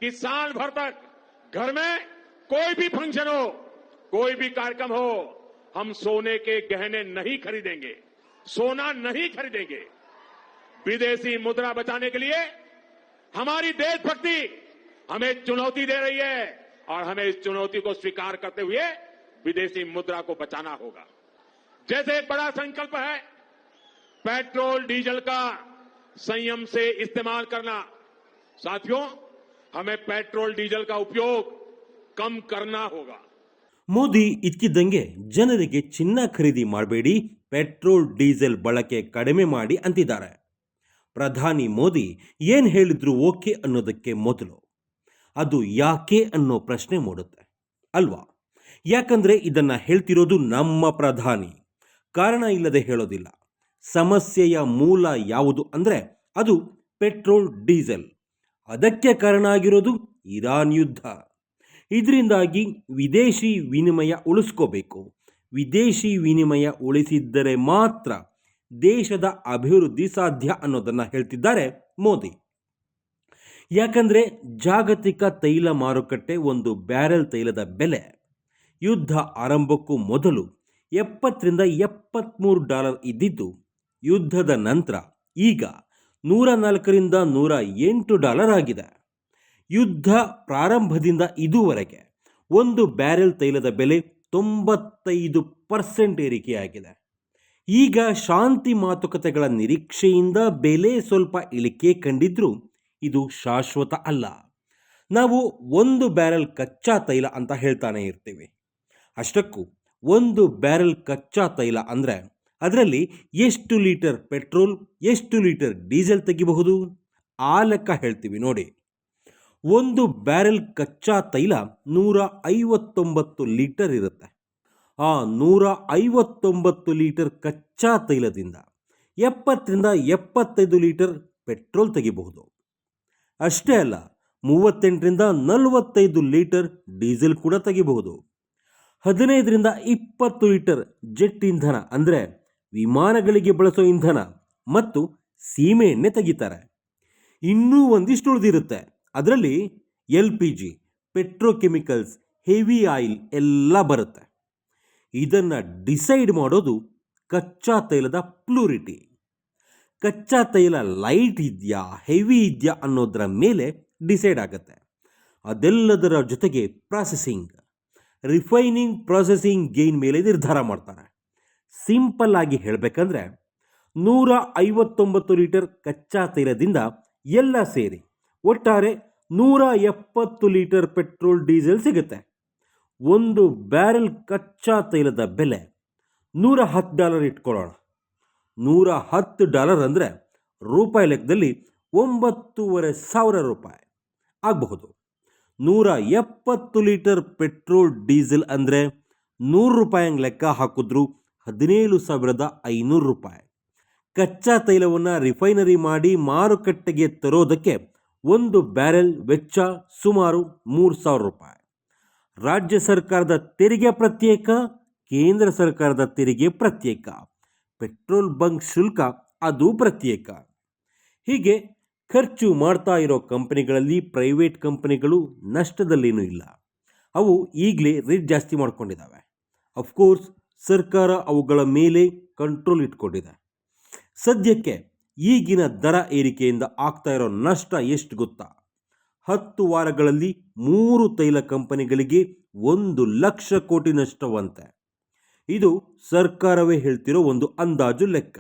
कि साल भर तक घर में कोई भी फंक्शन हो, कोई भी कार्यक्रम हो, हम सोने के गहने नहीं खरीदेंगे, सोना नहीं खरीदेंगे। विदेशी मुद्रा बचाने के लिए हमारी देशभक्ति हमें चुनौती दे रही है और हमें इस चुनौती को स्वीकार करते हुए विदेशी मुद्रा को बचाना होगा। जैसे एक बड़ा संकल्प है पेट्रोल डीजल का संयम से इस्तेमाल करना। साथियों, हमें पेट्रोल डीजल का उपयोग कम करना होगा। ಮೋದಿ ಇದ್ಕಿದ್ದಂಗೆ ಜನರಿಗೆ ಚಿನ್ನ ಖರೀದಿ ಮಾಡಬೇಡಿ, ಪೆಟ್ರೋಲ್ ಡೀಸೆಲ್ ಬಳಕೆ ಕಡಿಮೆ ಮಾಡಿ ಅಂತಿದ್ದಾರೆ. ಪ್ರಧಾನಿ ಮೋದಿ ಏನು ಹೇಳಿದ್ರು ಓಕೆ ಅನ್ನೋದಕ್ಕೆ ಮೊದಲು ಅದು ಯಾಕೆ ಅನ್ನೋ ಪ್ರಶ್ನೆ ಮೂಡುತ್ತೆ ಅಲ್ವಾ? ಯಾಕಂದ್ರೆ ಇದನ್ನ ಹೇಳ್ತಿರೋದು ನಮ್ಮ ಪ್ರಧಾನಿ, ಕಾರಣ ಇಲ್ಲದೆ ಹೇಳೋದಿಲ್ಲ. ಸಮಸ್ಯೆಯ ಮೂಲ ಯಾವುದು ಅಂದ್ರೆ ಅದು ಪೆಟ್ರೋಲ್ ಡೀಸೆಲ್. ಅದಕ್ಕೆ ಕಾರಣ ಆಗಿರೋದು ಇರಾನ್ ಯುದ್ಧ. ಇದರಿಂದಾಗಿ ವಿದೇಶಿ ವಿನಿಮಯ ಉಳಿಸ್ಕೋಬೇಕು. ವಿದೇಶಿ ವಿನಿಮಯ ಉಳಿಸಿದ್ದರೆ ಮಾತ್ರ ದೇಶದ ಅಭಿವೃದ್ಧಿ ಸಾಧ್ಯ ಅನ್ನೋದನ್ನು ಹೇಳ್ತಿದ್ದಾರೆ ಮೋದಿ. ಯಾಕಂದ್ರೆ ಜಾಗತಿಕ ತೈಲ ಮಾರುಕಟ್ಟೆ ಒಂದು ಬ್ಯಾರೆಲ್ ತೈಲದ ಬೆಲೆ ಯುದ್ಧ ಆರಂಭಕ್ಕೂ ಮೊದಲು $70-73 ಇದ್ದಿದ್ದು, ಯುದ್ಧದ ನಂತರ ಈಗ $104 $108 ಆಗಿದೆ. ಯುದ್ಧ ಪ್ರಾರಂಭದಿಂದ ಇದುವರೆಗೆ ಒಂದು ಬ್ಯಾರೆಲ್ ತೈಲದ ಬೆಲೆ 95% ಏರಿಕೆಯಾಗಿದೆ. ಈಗ ಶಾಂತಿ ಮಾತುಕತೆಗಳ ನಿರೀಕ್ಷೆಯಿಂದ ಬೆಲೆ ಸ್ವಲ್ಪ ಇಳಿಕೆ ಕಂಡಿದ್ರೂ ಇದು ಶಾಶ್ವತ ಅಲ್ಲ. ನಾವು ಒಂದು ಬ್ಯಾರೆಲ್ ಕಚ್ಚಾ ತೈಲ ಅಂತ ಹೇಳ್ತಾನೆ ಇರ್ತೀವಿ. ಅಷ್ಟಕ್ಕೂ ಒಂದು ಬ್ಯಾರೆಲ್ ಕಚ್ಚಾ ತೈಲ ಅಂದರೆ ಅದರಲ್ಲಿ ಎಷ್ಟು ಲೀಟರ್ ಪೆಟ್ರೋಲ್, ಎಷ್ಟು ಲೀಟರ್ ಡೀಸೆಲ್ ತೆಗಿಬಹುದು ಆ ಲೆಕ್ಕ ಹೇಳ್ತೀವಿ ನೋಡಿ. ಒಂದು ಬ್ಯಾರೆಲ್ ಕಚ್ಚಾ ತೈಲ 159 ಲೀಟರ್ ಇರುತ್ತೆ. ಆ 159 ಲೀಟರ್ ಕಚ್ಚಾ ತೈಲದಿಂದ 70-75 ಲೀಟರ್ ಪೆಟ್ರೋಲ್ ತೆಗಿಬಹುದು. ಅಷ್ಟೇ ಅಲ್ಲ, 38-45 ಲೀಟರ್ ಡೀಸೆಲ್ ಕೂಡ ತೆಗಿಬಹುದು. 15-20 ಲೀಟರ್ ಜೆಟ್ ಇಂಧನ ಅಂದರೆ ವಿಮಾನಗಳಿಗೆ ಬಳಸೋ ಇಂಧನ ಮತ್ತು ಸೀಮೆ ಎಣ್ಣೆ ತೆಗಿತಾರೆ. ಇನ್ನೂ ಒಂದಿಷ್ಟು ಉಳಿದಿರುತ್ತೆ. ಅದರಲ್ಲಿ LPG, ಪೆಟ್ರೋಕೆಮಿಕಲ್ಸ್, ಹೆವಿ ಆಯಿಲ್ ಎಲ್ಲ ಬರುತ್ತೆ. ಇದನ್ನು ಡಿಸೈಡ್ ಮಾಡೋದು ಕಚ್ಚಾ ತೈಲದ ಪ್ಲೂರಿಟಿ. ಕಚ್ಚಾ ತೈಲ ಲೈಟ್ ಇದೆಯಾ ಹೆವಿ ಇದೆಯಾ ಅನ್ನೋದರ ಮೇಲೆ ಡಿಸೈಡ್ ಆಗುತ್ತೆ. ಅದೆಲ್ಲದರ ಜೊತೆಗೆ ಪ್ರಾಸೆಸಿಂಗ್, ರಿಫೈನಿಂಗ್, ಪ್ರಾಸೆಸಿಂಗ್ ಗೇನ್ ಮೇಲೆ ನಿರ್ಧಾರ ಮಾಡ್ತಾರೆ. ಸಿಂಪಲ್ ಆಗಿ ಹೇಳಬೇಕಂದ್ರೆ 159 ಲೀಟರ್ ಕಚ್ಚಾ ತೈಲದಿಂದ ಎಲ್ಲ ಸೇರಿ ಒಟ್ಟಾರೆ 170 ಲೀಟರ್ ಪೆಟ್ರೋಲ್ ಡೀಸೆಲ್ ಸಿಗುತ್ತೆ. ಒಂದು ಬ್ಯಾರೆಲ್ ಕಚ್ಚಾ ತೈಲದ ಬೆಲೆ $110 ಇಟ್ಕೊಳ್ಳೋಣ. $110 ಅಂದರೆ ರೂಪಾಯಿ ಲೆಕ್ಕದಲ್ಲಿ $9,500 ಆಗಬಹುದು. 170 ಲೀಟರ್ ಪೆಟ್ರೋಲ್ ಡೀಸೆಲ್ ಅಂದರೆ $100 ಲೆಕ್ಕ ಹಾಕಿದ್ರು $17,500. ಕಚ್ಚಾ ತೈಲವನ್ನು ರಿಫೈನರಿ ಮಾಡಿ ಮಾರುಕಟ್ಟೆಗೆ ತರೋದಕ್ಕೆ ಒಂದು ಬ್ಯಾರೆಲ್ ವೆಚ್ಚ ಸುಮಾರು $3,000. ರಾಜ್ಯ ಸರ್ಕಾರದ ತೆರಿಗೆ ಪ್ರತ್ಯೇಕ, ಕೇಂದ್ರ ಸರ್ಕಾರದ ತೆರಿಗೆ ಪ್ರತ್ಯೇಕ, ಪೆಟ್ರೋಲ್ ಬಂಕ್ ಶುಲ್ಕ ಅದು ಪ್ರತ್ಯೇಕ. ಹೀಗೆ ಖರ್ಚು ಮಾಡ್ತಾ ಇರೋ ಕಂಪನಿಗಳಲ್ಲಿ ಪ್ರೈವೇಟ್ ಕಂಪನಿಗಳು ನಷ್ಟದಲ್ಲೇನೂ ಇಲ್ಲ. ಅವು ಈಗಲೇ ರೇಟ್ ಜಾಸ್ತಿ ಮಾಡ್ಕೊಂಡಿದ್ದಾವೆ. ಅಫ್ಕೋರ್ಸ್ ಸರ್ಕಾರ ಅವುಗಳ ಮೇಲೆ ಕಂಟ್ರೋಲ್ ಇಟ್ಕೊಂಡಿದೆ. ಸದ್ಯಕ್ಕೆ ಈಗಿನ ದರ ಏರಿಕೆಯಿಂದ ಆಗ್ತಾ ಇರೋ ನಷ್ಟ ಎಷ್ಟು ಗೊತ್ತಾ? 10 ವಾರಗಳಲ್ಲಿ 3 ತೈಲ ಕಂಪನಿಗಳಿಗೆ 1,00,000 ಕೋಟಿ ನಷ್ಟವಂತೆ. ಇದು ಸರ್ಕಾರವೇ ಹೇಳ್ತಿರೋ ಒಂದು ಅಂದಾಜು ಲೆಕ್ಕ.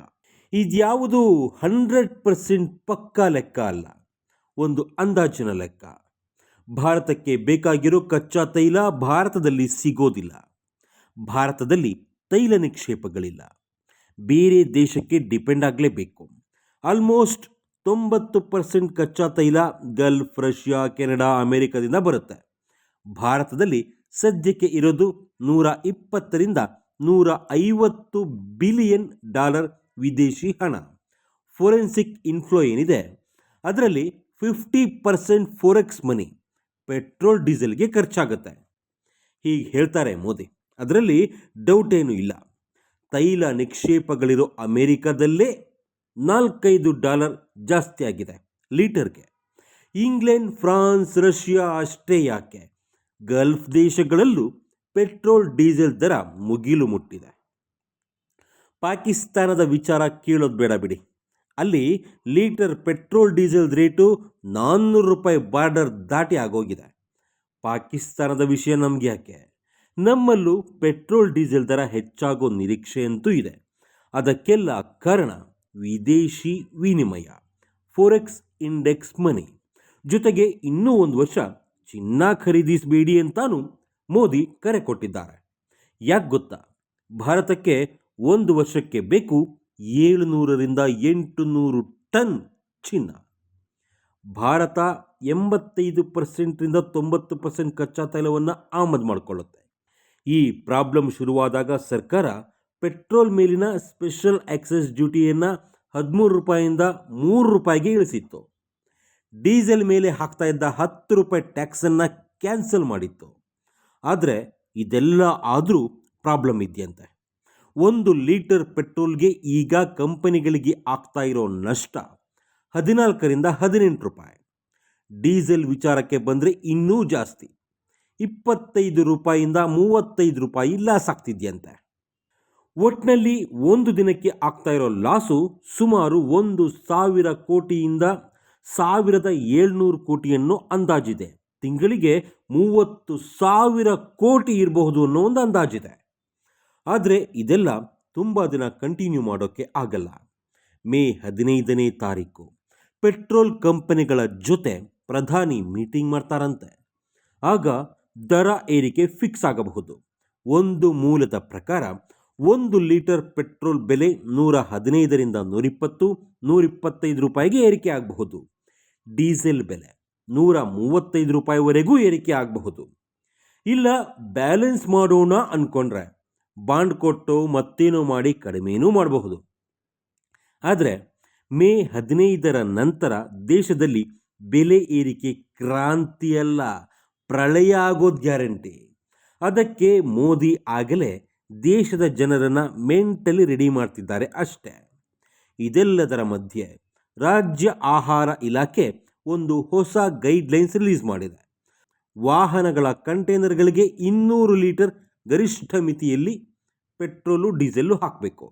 ಇದ್ಯಾವುದು 100% ಪಕ್ಕಾ ಲೆಕ್ಕ ಅಲ್ಲ, ಒಂದು ಅಂದಾಜಿನ ಲೆಕ್ಕ. ಭಾರತಕ್ಕೆ ಬೇಕಾಗಿರೋ ಕಚ್ಚಾ ತೈಲ ಭಾರತದಲ್ಲಿ ಸಿಗೋದಿಲ್ಲ. ಭಾರತದಲ್ಲಿ ತೈಲ ನಿಕ್ಷೇಪಗಳಿಲ್ಲ. ಬೇರೆ ದೇಶಕ್ಕೆ ಡಿಪೆಂಡ್ ಆಗಲೇಬೇಕು. ಆಲ್ಮೋಸ್ಟ್ 90% ಕಚ್ಚಾ ತೈಲ ಗಲ್ಫ್, ರಷ್ಯಾ, ಕೆನಡಾ, ಅಮೆರಿಕದಿಂದ ಬರುತ್ತೆ. ಭಾರತದಲ್ಲಿ ಸದ್ಯಕ್ಕೆ ಇರೋದು $120-150 ಬಿಲಿಯನ್ ವಿದೇಶಿ ಹಣ. ಫೋರೆನ್ಸಿಕ್ ಇನ್ಫ್ಲೋ ಏನಿದೆ ಅದರಲ್ಲಿ 50% ಫೋರೆಕ್ಸ್ ಮನಿ ಪೆಟ್ರೋಲ್ ಡೀಸೆಲ್ಗೆ ಖರ್ಚಾಗುತ್ತೆ. ಹೀಗೆ ಹೇಳ್ತಾರೆ ಮೋದಿ. ಅದರಲ್ಲಿ ಡೌಟ್ ಏನೂ ಇಲ್ಲ. ತೈಲ ನಿಕ್ಷೇಪಗಳಿರೋ ಅಮೆರಿಕದಲ್ಲೇ $4-5 ಜಾಸ್ತಿ ಆಗಿದೆ ಲೀಟರ್ಗೆ. ಇಂಗ್ಲೆಂಡ್, ಫ್ರಾನ್ಸ್, ರಷ್ಯಾ ಅಷ್ಟೇ ಯಾಕೆ, ಗಲ್ಫ್ ದೇಶಗಳಲ್ಲೂ ಪೆಟ್ರೋಲ್ ಡೀಸೆಲ್ ದರ ಮುಗಿಲು ಮುಟ್ಟಿದೆ. ಪಾಕಿಸ್ತಾನದ ವಿಚಾರ ಕೇಳೋದು ಬೇಡ ಬಿಡಿ. ಅಲ್ಲಿ ಲೀಟರ್ ಪೆಟ್ರೋಲ್ ಡೀಸೆಲ್ ರೇಟು 400 ರೂಪಾಯಿ ಬಾರ್ಡರ್ ದಾಟಿ ಆಗೋಗಿದೆ. ಪಾಕಿಸ್ತಾನದ ವಿಷಯ ನಮಗೆ ಯಾಕೆ, ನಮ್ಮಲ್ಲೂ ಪೆಟ್ರೋಲ್ ಡೀಸೆಲ್ ದರ ಹೆಚ್ಚಾಗೋ ನಿರೀಕ್ಷೆ ಅಂತೂ ಇದೆ. ಅದಕ್ಕೆಲ್ಲ ಕಾರಣ ವಿದೇಶಿ ವಿನಿಮಯ, ಫೋರೆಕ್ಸ್ ಇಂಡೆಕ್ಸ್ ಮನಿ. ಜೊತೆಗೆ ಇನ್ನೂ 1 ವರ್ಷ ಚಿನ್ನ ಖರೀದಿಸಬೇಡಿ ಅಂತಾನು ಮೋದಿ ಕರೆ ಕೊಟ್ಟಿದ್ದಾರೆ. ಯಾಕೆ ಗೊತ್ತಾ, ಭಾರತಕ್ಕೆ 1 ವರ್ಷಕ್ಕೆ ಬೇಕು 700ರಿಂದ 800 ಟನ್ ಚಿನ್ನ. ಭಾರತ 85%ರಿಂದ 90% ಕಚ್ಚಾ ತೈಲವನ್ನು ಆಮದು ಮಾಡಿಕೊಳ್ಳುತ್ತೆ. ಈ ಪ್ರಾಬ್ಲಮ್ ಶುರುವಾದಾಗ ಸರ್ಕಾರ ಪೆಟ್ರೋಲ್ ಮೇಲಿನ ಸ್ಪೆಷಲ್ ಎಕ್ಸೈಸ್ ಡ್ಯೂಟಿಯನ್ನು 13 ರೂಪಾಯಿಯಿಂದ 3 ರೂಪಾಯಿಗೆ ಇಳಿಸಿತ್ತು. ಡೀಸೆಲ್ ಮೇಲೆ ಹಾಕ್ತಾ ಇದ್ದ 10 ರೂಪಾಯಿ ಟ್ಯಾಕ್ಸನ್ನು ಕ್ಯಾನ್ಸಲ್ ಮಾಡಿತ್ತು. ಆದರೆ ಇದೆಲ್ಲ ಆದರೂ ಪ್ರಾಬ್ಲಮ್ ಇದೆಯಂತೆ. 1 ಲೀಟರ್ ಪೆಟ್ರೋಲ್ಗೆ ಈಗ ಕಂಪನಿಗಳಿಗೆ ಆಗ್ತಾ ಇರೋ ನಷ್ಟ 14ರಿಂದ 18 ರೂಪಾಯಿ. ಡೀಸೆಲ್ ವಿಚಾರಕ್ಕೆ ಬಂದರೆ ಇನ್ನೂ ಜಾಸ್ತಿ, 25 ರೂಪಾಯಿಯಿಂದ 35 ರೂಪಾಯಿ ಲಾಸ್ ಆಗ್ತಿದೆಯಂತೆ. ಒಟ್ಟಿನಲ್ಲಿ 1 ದಿನಕ್ಕೆ ಆಗ್ತಾ ಇರೋ ಲಾಸು ಸುಮಾರು 1,000 ಕೋಟಿಯಿಂದ 1,700 ಕೋಟಿಯನ್ನು ಅಂದಾಜಿದೆ. ತಿಂಗಳಿಗೆ 30,000 ಕೋಟಿ ಇರಬಹುದು ಅನ್ನೋ ಒಂದು ಅಂದಾಜಿದೆ. ಆದರೆ ಇದೆಲ್ಲ ತುಂಬ ದಿನ ಕಂಟಿನ್ಯೂ ಮಾಡೋಕ್ಕೆ ಆಗಲ್ಲ. ಮೇ 15ನೇ ತಾರೀಕು ಪೆಟ್ರೋಲ್ ಕಂಪನಿಗಳ ಜೊತೆ ಪ್ರಧಾನಿ ಮೀಟಿಂಗ್ ಮಾಡ್ತಾರಂತೆ. ಆಗ ದರ ಏರಿಕೆ ಫಿಕ್ಸ್ ಆಗಬಹುದು. ಒಂದು ಮೂಲದ ಪ್ರಕಾರ 1 ಲೀಟರ್ ಪೆಟ್ರೋಲ್ ಬೆಲೆ 115ರಿಂದ 120, 125 ರೂಪಾಯಿಗೆ ಏರಿಕೆ ಆಗಬಹುದು. ಡೀಸೆಲ್ ಬೆಲೆ 135 ರೂಪಾಯಿವರೆಗೂ ಏರಿಕೆ ಆಗಬಹುದು. ಇಲ್ಲ ಬ್ಯಾಲೆನ್ಸ್ ಮಾಡೋಣ ಅಂದ್ಕೊಂಡ್ರೆ ಬಾಂಡ್ ಕೊಟ್ಟು ಮತ್ತೇನೋ ಮಾಡಿ ಕಡಿಮೆನೂ ಮಾಡಬಹುದು. ಆದರೆ ಮೇ 15ರ ನಂತರ ದೇಶದಲ್ಲಿ ಬೆಲೆ ಏರಿಕೆ ಕ್ರಾಂತಿಯಲ್ಲ, ಪ್ರಳಯ ಆಗೋದು ಗ್ಯಾರಂಟಿ. ಅದಕ್ಕೆ ಮೋದಿ ಆಗಲೇ ದೇಶದ ಜನರನ್ನು ಮೆಂಟಲಿ ರೆಡಿ ಮಾಡ್ತಿದ್ದಾರೆ ಅಷ್ಟೇ. ಇದೆಲ್ಲದರ ಮಧ್ಯೆ ರಾಜ್ಯ ಆಹಾರ ಇಲಾಖೆ ಒಂದು ಹೊಸ ಗೈಡ್ಲೈನ್ಸ್ ರಿಲೀಸ್ ಮಾಡಿದೆ. ವಾಹನಗಳ ಕಂಟೈನರ್ಗಳಿಗೆ 200 ಲೀಟರ್ ಗರಿಷ್ಠ ಮಿತಿಯಲ್ಲಿ ಪೆಟ್ರೋಲು ಡೀಸೆಲ್ಲು ಹಾಕಬೇಕು.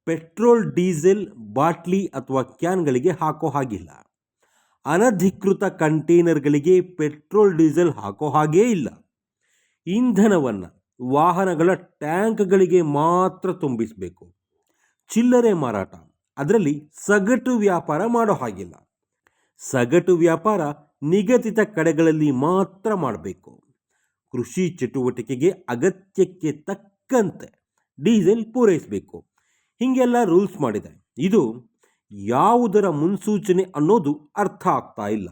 ಪೆಟ್ರೋಲ್ ಡೀಸೆಲ್ ಬಾಟ್ಲಿ ಅಥವಾ ಕ್ಯಾನ್ಗಳಿಗೆ ಹಾಕೋ ಹಾಗಿಲ್ಲ. ಅನಧಿಕೃತ ಕಂಟೈನರ್ಗಳಿಗೆ ಪೆಟ್ರೋಲ್ ಡೀಸೆಲ್ ಹಾಕೋ ಹಾಗೇ ಇಲ್ಲ. ಇಂಧನವನ್ನು ವಾಹನಗಳ ಟ್ಯಾಂಕ್ಗಳಿಗೆ ಮಾತ್ರ ತುಂಬಿಸಬೇಕು. ಚಿಲ್ಲರೆ ಮಾರಾಟ, ಅದರಲ್ಲಿ ಸಗಟು ವ್ಯಾಪಾರ ಮಾಡೋ ಹಾಗಿಲ್ಲ. ಸಗಟು ವ್ಯಾಪಾರ ನಿಗದಿತ ಕಡೆಗಳಲ್ಲಿ ಮಾತ್ರ ಮಾಡಬೇಕು. ಕೃಷಿ ಚಟುವಟಿಕೆಗೆ ಅಗತ್ಯಕ್ಕೆ ತಕ್ಕಂತೆ ಡೀಸೆಲ್ ಪೂರೈಸಬೇಕು. ಹೀಗೆಲ್ಲ ರೂಲ್ಸ್ ಮಾಡಿದೆ. ಇದು ಯಾವುದರ ಮುನ್ಸೂಚನೆ ಅನ್ನೋದು ಅರ್ಥ ಆಗ್ತಾ ಇಲ್ಲ.